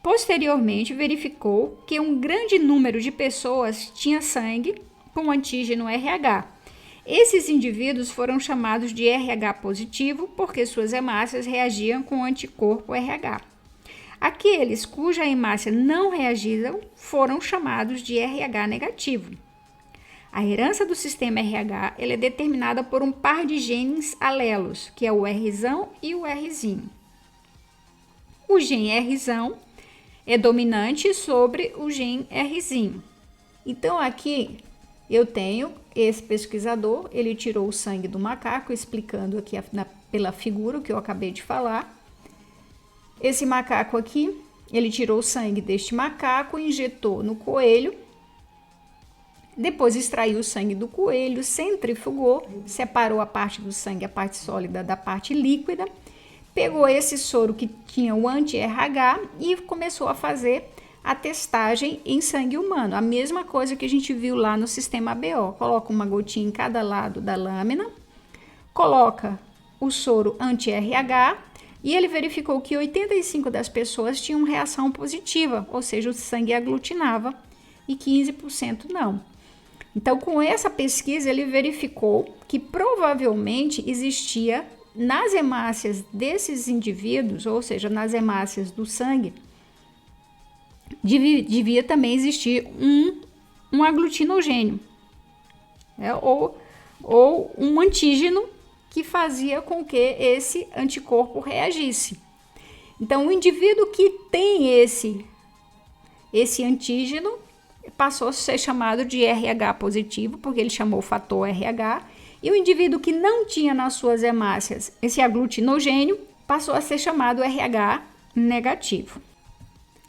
Posteriormente, verificou que um grande número de pessoas tinha sangue com antígeno RH. Esses indivíduos foram chamados de RH positivo porque suas hemácias reagiam com o anticorpo RH. Aqueles cuja hemácia não reagiram foram chamados de RH negativo. A herança do sistema RH é determinada por um par de genes alelos, que é o Rzão e o Rzinho. O gene Rzão é dominante sobre o gene Rzinho. Então, aqui eu tenho esse pesquisador, ele tirou o sangue do macaco, explicando aqui pela figura que eu acabei de falar. Esse macaco aqui, ele tirou o sangue deste macaco, injetou no coelho, depois extraiu o sangue do coelho, centrifugou, separou a parte do sangue, a parte sólida da parte líquida, pegou esse soro que tinha o anti-RH e começou a fazer a testagem em sangue humano. A mesma coisa que a gente viu lá no sistema ABO. Coloca uma gotinha em cada lado da lâmina, coloca o soro anti-RH e ele verificou que 85% das pessoas tinham reação positiva, ou seja, o sangue aglutinava e 15% não. Então, com essa pesquisa, ele verificou que provavelmente existia nas hemácias desses indivíduos, ou seja, nas hemácias do sangue, devia também existir um aglutinogênio, né? ou um antígeno que fazia com que esse anticorpo reagisse. Então, o indivíduo que tem esse antígeno passou a ser chamado de RH positivo, porque ele chamou o fator RH, e o indivíduo que não tinha nas suas hemácias esse aglutinogênio passou a ser chamado RH negativo.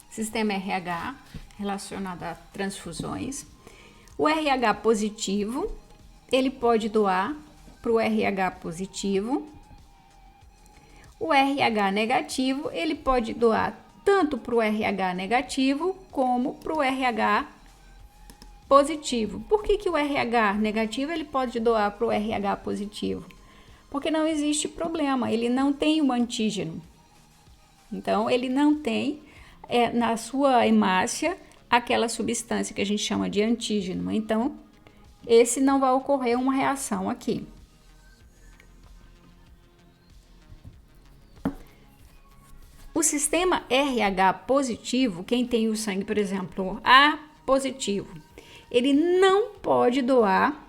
Sistema RH relacionado a transfusões. O RH positivo, ele pode doar para o RH positivo. O RH negativo, ele pode doar tanto para o RH negativo como para o RH positivo. Por que o RH negativo ele pode doar para o RH positivo? Porque não existe problema, ele não tem um antígeno. Então, ele não tem na sua hemácia aquela substância que a gente chama de antígeno. Então, esse não vai ocorrer uma reação aqui. O sistema RH positivo, quem tem o sangue, por exemplo, A positivo, ele não pode doar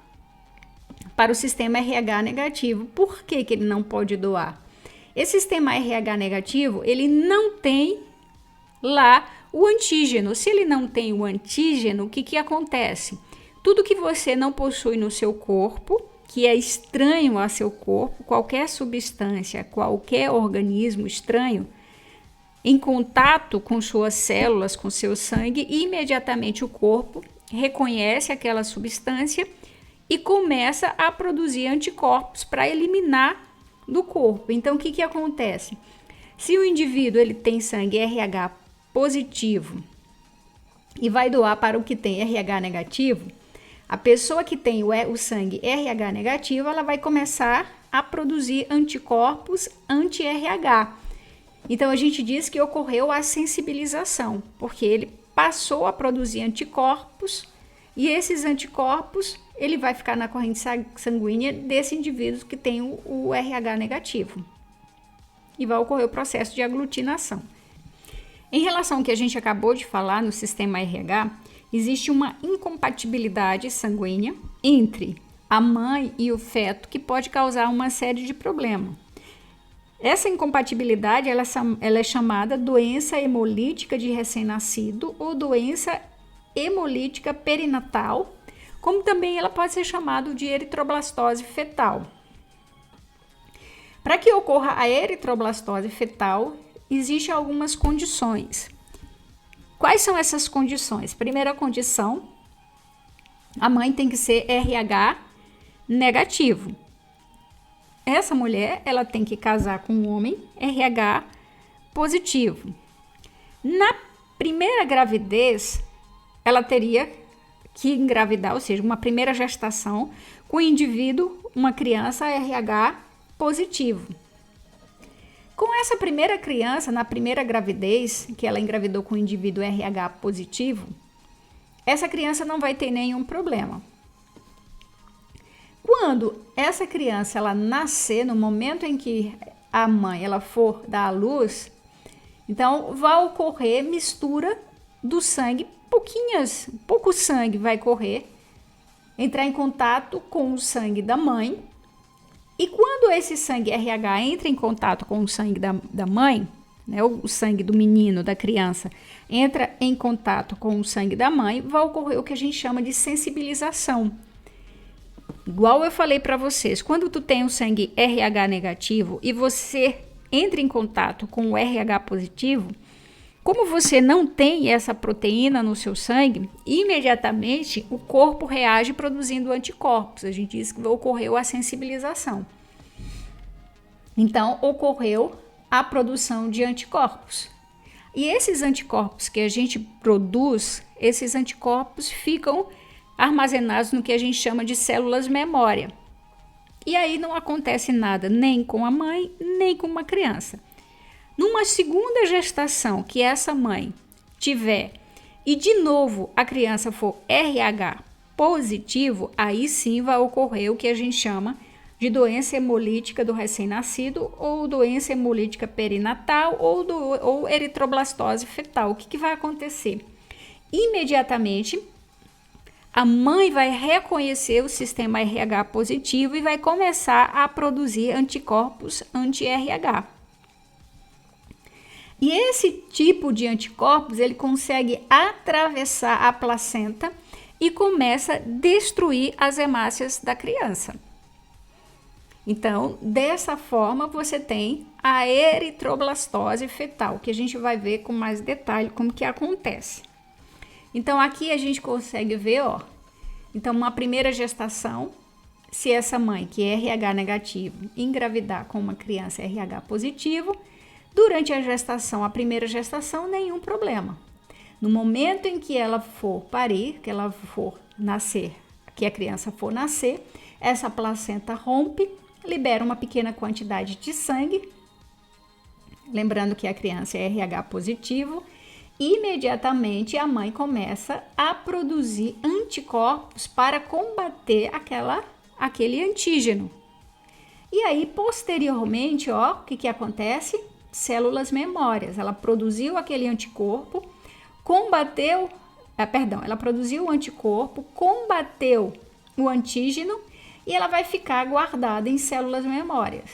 para o sistema RH negativo. Por que ele não pode doar? Esse sistema RH negativo, ele não tem lá o antígeno. Se ele não tem o antígeno, o que acontece? Tudo que você não possui no seu corpo, que é estranho ao seu corpo, qualquer substância, qualquer organismo estranho, em contato com suas células, com seu sangue, imediatamente o corpo reconhece aquela substância e começa a produzir anticorpos para eliminar do corpo. Então, o que acontece? Se o indivíduo ele tem sangue RH positivo e vai doar para o que tem RH negativo, a pessoa que tem o sangue RH negativo, ela vai começar a produzir anticorpos anti-RH. Então, a gente diz que ocorreu a sensibilização, porque ele passou a produzir anticorpos e esses anticorpos, ele vai ficar na corrente sanguínea desse indivíduo que tem o RH negativo. E vai ocorrer o processo de aglutinação. Em relação ao que a gente acabou de falar no sistema RH, existe uma incompatibilidade sanguínea entre a mãe e o feto que pode causar uma série de problemas. Essa incompatibilidade ela é chamada doença hemolítica de recém-nascido ou doença hemolítica perinatal, como também ela pode ser chamada de eritroblastose fetal. Para que ocorra a eritroblastose fetal, existem algumas condições. Quais são essas condições? Primeira condição, a mãe tem que ser RH negativo. Essa mulher, ela tem que casar com um homem RH positivo. Na primeira gravidez, ela teria que engravidar, ou seja, uma primeira gestação com o indivíduo, uma criança RH positivo. Com essa primeira criança, na primeira gravidez, que ela engravidou com o indivíduo RH positivo, essa criança não vai ter nenhum problema. Quando essa criança ela nascer, no momento em que a mãe ela for dar à luz, então vai ocorrer mistura do sangue, pouco sangue vai correr, entrar em contato com o sangue da mãe. E quando esse sangue RH entra em contato com o sangue da mãe, né, o sangue do menino, da criança, entra em contato com o sangue da mãe, vai ocorrer o que a gente chama de sensibilização. Igual eu falei para vocês, quando tu tem um sangue RH negativo e você entra em contato com o RH positivo, como você não tem essa proteína no seu sangue, imediatamente o corpo reage produzindo anticorpos. A gente diz que ocorreu a sensibilização. Então, ocorreu a produção de anticorpos. E esses anticorpos que a gente produz, esses anticorpos ficam armazenados no que a gente chama de células memória. E aí não acontece nada nem com a mãe, nem com uma criança. Numa segunda gestação que essa mãe tiver e de novo a criança for RH positivo, aí sim vai ocorrer o que a gente chama de doença hemolítica do recém-nascido ou doença hemolítica perinatal ou eritroblastose fetal. O que vai acontecer? Imediatamente a mãe vai reconhecer o sistema RH positivo e vai começar a produzir anticorpos anti-RH. E esse tipo de anticorpos, ele consegue atravessar a placenta e começa a destruir as hemácias da criança. Então, dessa forma, você tem a eritroblastose fetal, que a gente vai ver com mais detalhe como que acontece. Então, aqui a gente consegue ver, ó. Então, uma primeira gestação, se essa mãe, que é RH negativo, engravidar com uma criança RH positivo, durante a gestação, a primeira gestação, nenhum problema. No momento em que ela for parir, que ela for nascer, que a criança for nascer, essa placenta rompe, libera uma pequena quantidade de sangue, lembrando que a criança é RH positivo, imediatamente a mãe começa a produzir anticorpos para combater aquele antígeno. E aí, posteriormente, ó, o que acontece? Células memórias. Ela produziu aquele anticorpo, ela produziu o anticorpo, combateu o antígeno e ela vai ficar guardada em células memórias.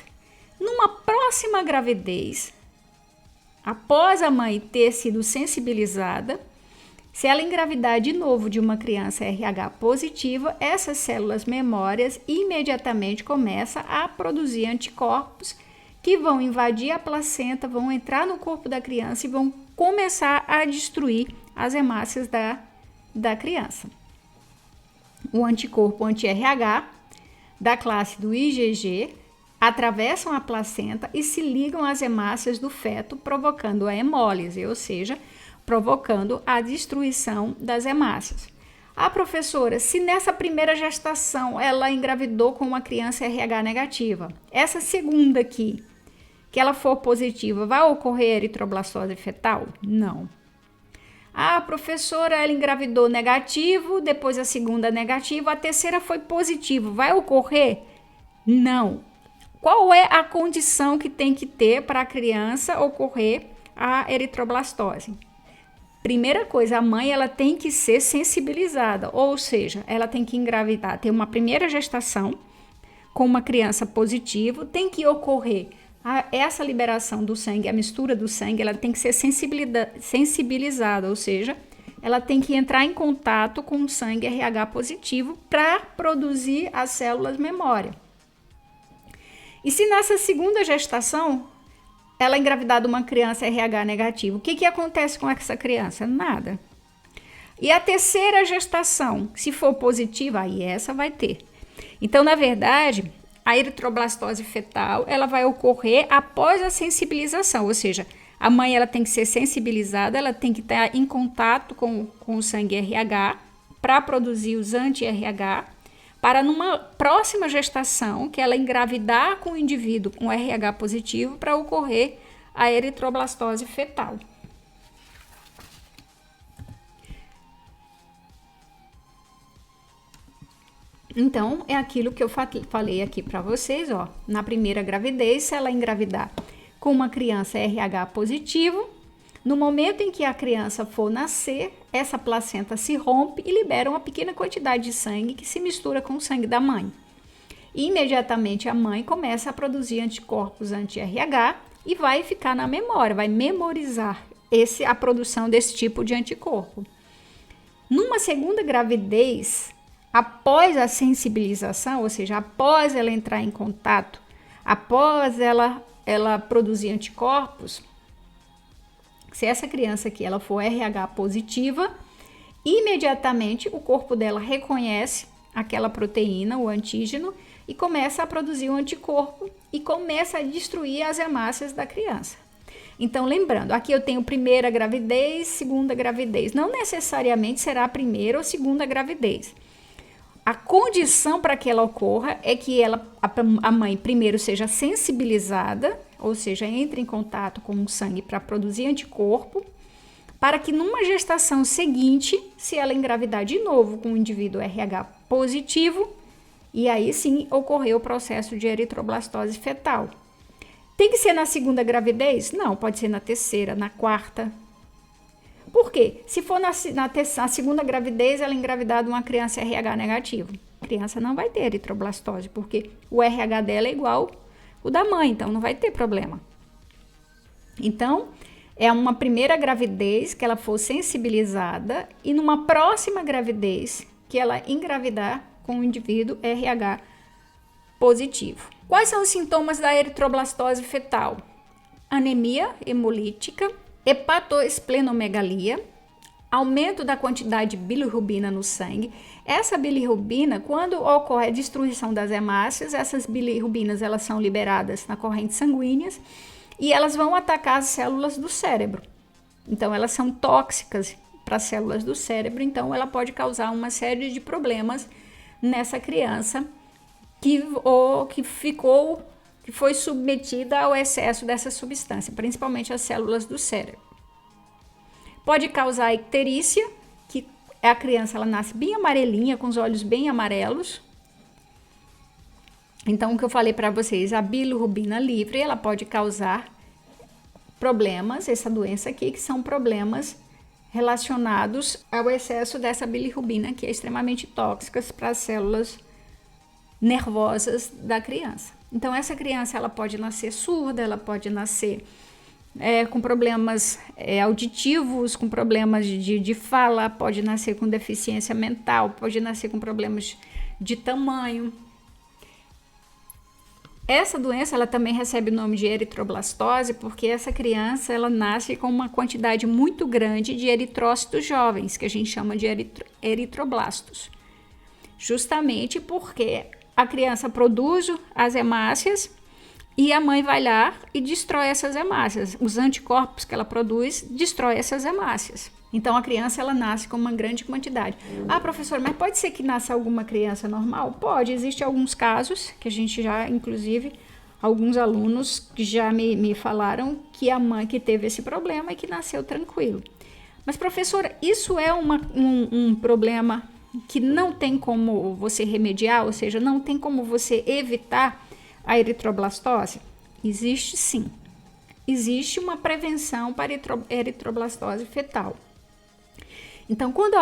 Numa próxima gravidez, após a mãe ter sido sensibilizada, se ela engravidar de novo de uma criança RH positiva, essas células memórias imediatamente começam a produzir anticorpos que vão invadir a placenta, vão entrar no corpo da criança e vão começar a destruir as hemácias da criança. O anticorpo anti-RH da classe do IgG atravessam a placenta e se ligam às hemácias do feto, provocando a hemólise, ou seja, provocando a destruição das hemácias. Ah, professora, se nessa primeira gestação ela engravidou com uma criança RH negativa, essa segunda aqui, que ela for positiva, vai ocorrer eritroblastose fetal? Não. Ah, professora, ela engravidou negativo, depois a segunda negativa, a terceira foi positivo, vai ocorrer? Não. Qual é a condição que tem que ter para a criança ocorrer a eritroblastose? Primeira coisa, a mãe ela tem que ser sensibilizada, ou seja, ela tem que engravidar, ter uma primeira gestação com uma criança positiva, tem que ocorrer essa liberação do sangue, a mistura do sangue, ela tem que ser sensibilizada, ou seja, ela tem que entrar em contato com o sangue RH positivo para produzir as células memória. E se nessa segunda gestação ela engravidar de uma criança RH negativo, o que acontece com essa criança? Nada. E a terceira gestação, se for positiva, aí essa vai ter. Então, na verdade, a eritroblastose fetal ela vai ocorrer após a sensibilização, ou seja, a mãe ela tem que ser sensibilizada, ela tem que estar em contato com o sangue RH para produzir os anti-RH, para numa próxima gestação, que ela engravidar com o indivíduo com RH positivo, para ocorrer a eritroblastose fetal. Então, é aquilo que eu falei aqui para vocês, ó. Na primeira gravidez, se ela engravidar com uma criança RH positivo, no momento em que a criança for nascer, essa placenta se rompe e libera uma pequena quantidade de sangue que se mistura com o sangue da mãe. E, imediatamente a mãe começa a produzir anticorpos anti-RH e vai ficar na memória, vai memorizar a produção desse tipo de anticorpo. Numa segunda gravidez, após a sensibilização, ou seja, após ela entrar em contato, após ela produzir anticorpos, se essa criança aqui ela for RH positiva, imediatamente o corpo dela reconhece aquela proteína, o antígeno, e começa a produzir um anticorpo e começa a destruir as hemácias da criança. Então, lembrando, aqui eu tenho primeira gravidez, segunda gravidez. Não necessariamente será a primeira ou segunda gravidez. A condição para que ela ocorra é que a mãe primeiro seja sensibilizada, ou seja, entre em contato com o sangue para produzir anticorpo, para que numa gestação seguinte, se ela engravidar de novo com um indivíduo RH positivo, e aí sim ocorrer o processo de eritroblastose fetal. Tem que ser na segunda gravidez? Não, pode ser na terceira, na quarta. Por quê? Se for na segunda gravidez, ela engravidar de uma criança RH negativo, a criança não vai ter eritroblastose, porque o RH dela é igual o da mãe, então não vai ter problema. Então, é uma primeira gravidez que ela for sensibilizada e numa próxima gravidez que ela engravidar com o indivíduo RH positivo. Quais são os sintomas da eritroblastose fetal? Anemia hemolítica, hepatoesplenomegalia, aumento da quantidade de bilirrubina no sangue. Essa bilirrubina, quando ocorre a destruição das hemácias, essas bilirrubinas elas são liberadas na corrente sanguínea e elas vão atacar as células do cérebro. Então, elas são tóxicas para as células do cérebro, então ela pode causar uma série de problemas nessa criança que foi submetida ao excesso dessa substância, principalmente as células do cérebro. Pode causar icterícia, que a criança ela nasce bem amarelinha, com os olhos bem amarelos. Então, o que eu falei para vocês, a bilirrubina livre, ela pode causar problemas, essa doença aqui, que são problemas relacionados ao excesso dessa bilirrubina, que é extremamente tóxica para as células nervosas da criança. Então, essa criança ela pode nascer surda, ela pode nascer com problemas auditivos, com problemas de fala, pode nascer com deficiência mental, pode nascer com problemas de tamanho. Essa doença ela também recebe o nome de eritroblastose porque essa criança ela nasce com uma quantidade muito grande de eritrócitos jovens, que a gente chama de eritroblastos. Justamente porque a criança produz as hemácias e a mãe vai lá e destrói essas hemácias. Os anticorpos que ela produz destrói essas hemácias. Então, a criança ela nasce com uma grande quantidade. Ah, professor, mas pode ser que nasça alguma criança normal? Pode, existem alguns casos que a gente já, inclusive, alguns alunos que já me falaram que a mãe que teve esse problema e que nasceu tranquilo. Mas, professora, isso é um problema que não tem como você remediar, ou seja, não tem como você evitar a eritroblastose? Existe sim. Existe uma prevenção para eritroblastose fetal. Então, quando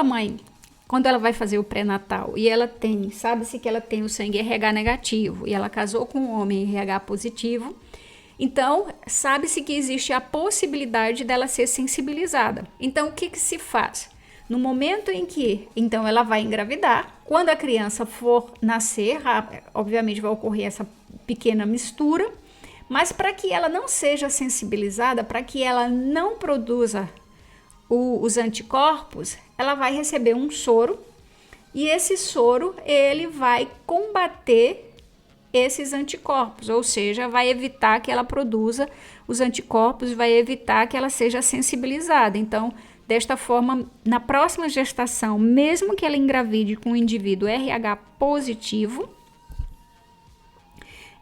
ela vai fazer o pré-natal e ela sabe-se que ela tem o sangue RH negativo e ela casou com um homem RH positivo, então sabe-se que existe a possibilidade dela ser sensibilizada. Então, o que se faz? No momento em que, então, ela vai engravidar, quando a criança for nascer, obviamente vai ocorrer essa pequena mistura, mas para que ela não seja sensibilizada, para que ela não produza os anticorpos, ela vai receber um soro e esse soro ele vai combater esses anticorpos, ou seja, vai evitar que ela produza os anticorpos, vai evitar que ela seja sensibilizada. Então, Desta forma, na próxima gestação, mesmo que ela engravide com um indivíduo RH positivo,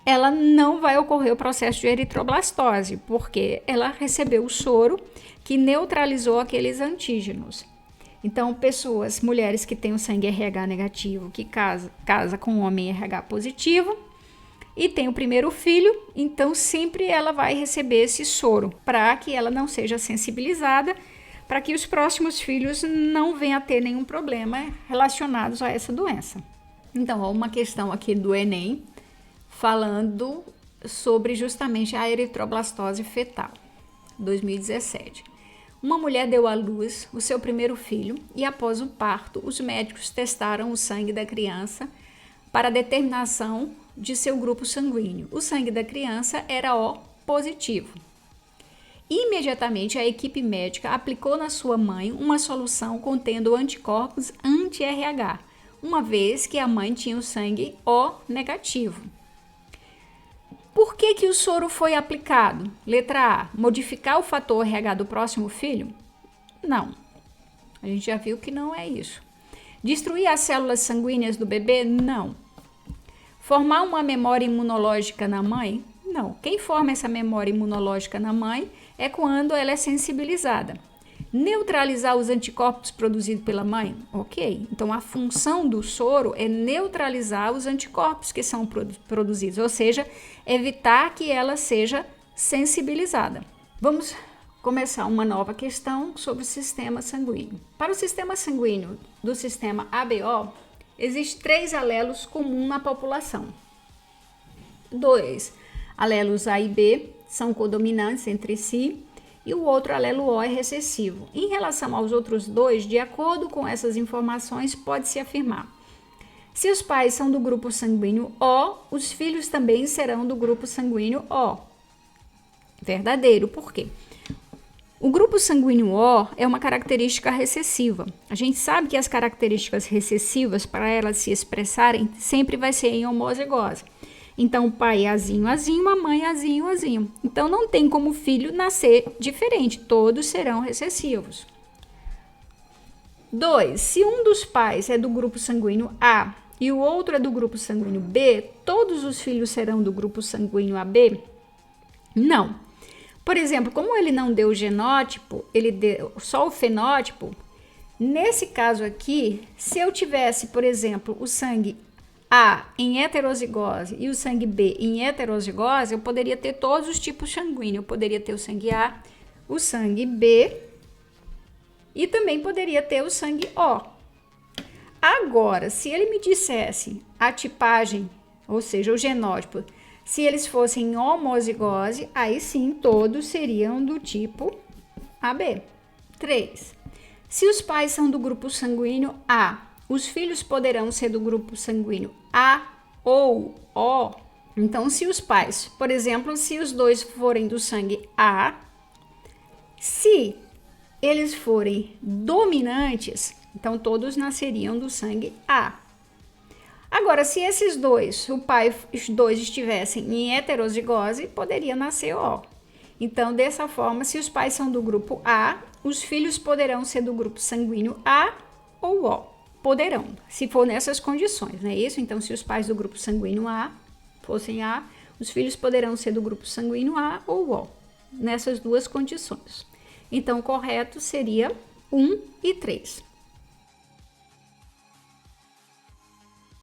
ela não vai ocorrer o processo de eritroblastose, porque ela recebeu o soro que neutralizou aqueles antígenos. Então, mulheres que têm o sangue RH negativo, que casa com um homem RH positivo e tem o primeiro filho, então sempre ela vai receber esse soro para que ela não seja sensibilizada, para que os próximos filhos não venham a ter nenhum problema relacionados a essa doença. Então, ó, uma questão aqui do Enem, falando sobre justamente a eritroblastose fetal, 2017. Uma mulher deu à luz o seu primeiro filho e após o parto, os médicos testaram o sangue da criança para a determinação de seu grupo sanguíneo. O sangue da criança era O positivo. Imediatamente, a equipe médica aplicou na sua mãe uma solução contendo anticorpos anti-RH, uma vez que a mãe tinha o sangue O negativo. Por que o soro foi aplicado? Letra A, modificar o fator RH do próximo filho? Não. A gente já viu que não é isso. Destruir as células sanguíneas do bebê? Não. Formar uma memória imunológica na mãe? Não. Quem forma essa memória imunológica na mãe é quando ela é sensibilizada. Neutralizar os anticorpos produzidos pela mãe? Ok. Então, a função do soro é neutralizar os anticorpos que são produzidos, ou seja, evitar que ela seja sensibilizada. Vamos começar uma nova questão sobre o sistema sanguíneo. Para o sistema sanguíneo do sistema ABO, existem 3 alelos comuns na população. 2 alelos A e B são codominantes entre si, e o outro alelo O é recessivo. Em relação aos outros 2, de acordo com essas informações, pode-se afirmar: se os pais são do grupo sanguíneo O, os filhos também serão do grupo sanguíneo O. Verdadeiro, por quê? O grupo sanguíneo O é uma característica recessiva. A gente sabe que as características recessivas, para elas se expressarem, sempre vai ser em homozigose. Então, o pai é azinho, azinho, a mãe é azinho, azinho. Então, não tem como o filho nascer diferente, todos serão recessivos. 2. Se um dos pais é do grupo sanguíneo A e o outro é do grupo sanguíneo B, todos os filhos serão do grupo sanguíneo AB? Não. Por exemplo, como ele não deu o genótipo, ele deu só o fenótipo, nesse caso aqui, se eu tivesse, por exemplo, o sangue A em heterozigose e o sangue B em heterozigose, eu poderia ter todos os tipos sanguíneos. Eu poderia ter o sangue A, o sangue B e também poderia ter o sangue O. Agora, se ele me dissesse a tipagem, ou seja, o genótipo, se eles fossem homozigose, aí sim todos seriam do tipo AB. 3. Se os pais são do grupo sanguíneo A, os filhos poderão ser do grupo sanguíneo A ou O. Então, se os pais, por exemplo, se os dois forem do sangue A, se eles forem dominantes, então todos nasceriam do sangue A. Agora, se esses dois, os dois estivessem em heterozigose, poderia nascer O. Então, dessa forma, se os pais são do grupo A, os filhos poderão ser do grupo sanguíneo A ou O. Poderão, se for nessas condições, não é isso? Então, se os pais do grupo sanguíneo A fossem A, os filhos poderão ser do grupo sanguíneo A ou O, nessas duas condições. Então, o correto seria 1 e 3.